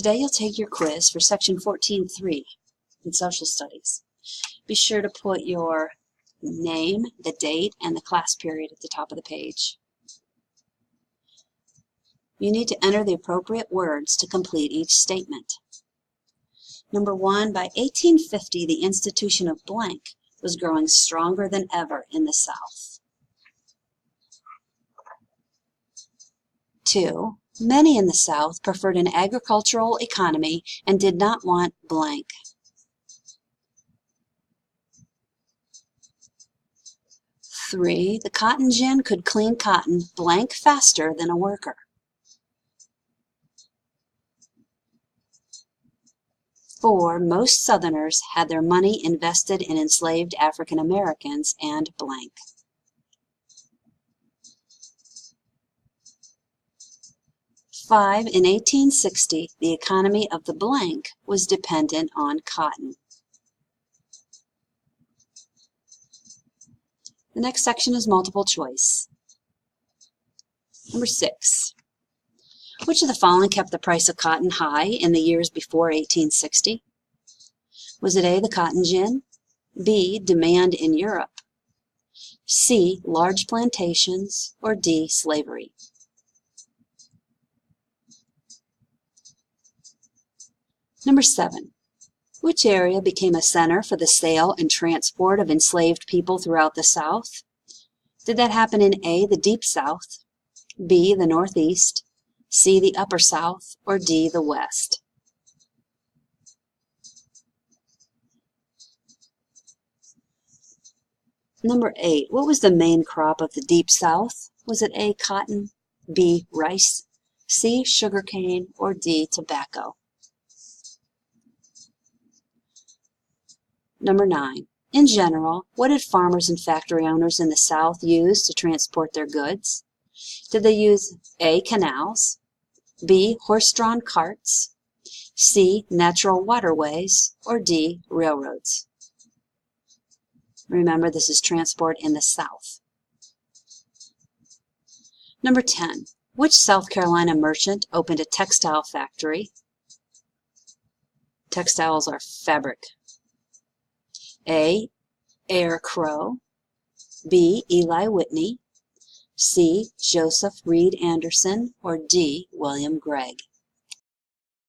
Today you'll take your quiz for section 14.3 in social studies. Be sure to put your name, the date, and the class period at the top of the page. You need to enter the appropriate words to complete each statement. Number 1, by 1850, the institution of blank was growing stronger than ever in the South. 2, many in the South preferred an agricultural economy and did not want blank. 3, the cotton gin could clean cotton blank faster than a worker. 4, most Southerners had their money invested in enslaved African Americans and blank. 5, in 1860, the economy of the blank was dependent on cotton. The next section is multiple choice. Number 6. Which of the following kept the price of cotton high in the years before 1860? Was it A, the cotton gin, B, demand in Europe, C, large plantations, or D, slavery? Number 7. Which area became a center for the sale and transport of enslaved people throughout the South? Did that happen in A, the Deep South, B, the Northeast, C, the Upper South, or D, the West? Number 8. What was the main crop of the Deep South? Was it A, cotton, B, rice, C, sugarcane, or D, tobacco? Number 9. In general, what did farmers and factory owners in the South use to transport their goods? Did they use A, canals, B, horse-drawn carts, C, natural waterways, or D, railroads? Remember, this is transport in the South. Number 10. Which South Carolina merchant opened a textile factory? Textiles are fabric. A, Eyre Crowe, B, Eli Whitney, C, Joseph Reed Anderson, or D, William Gregg?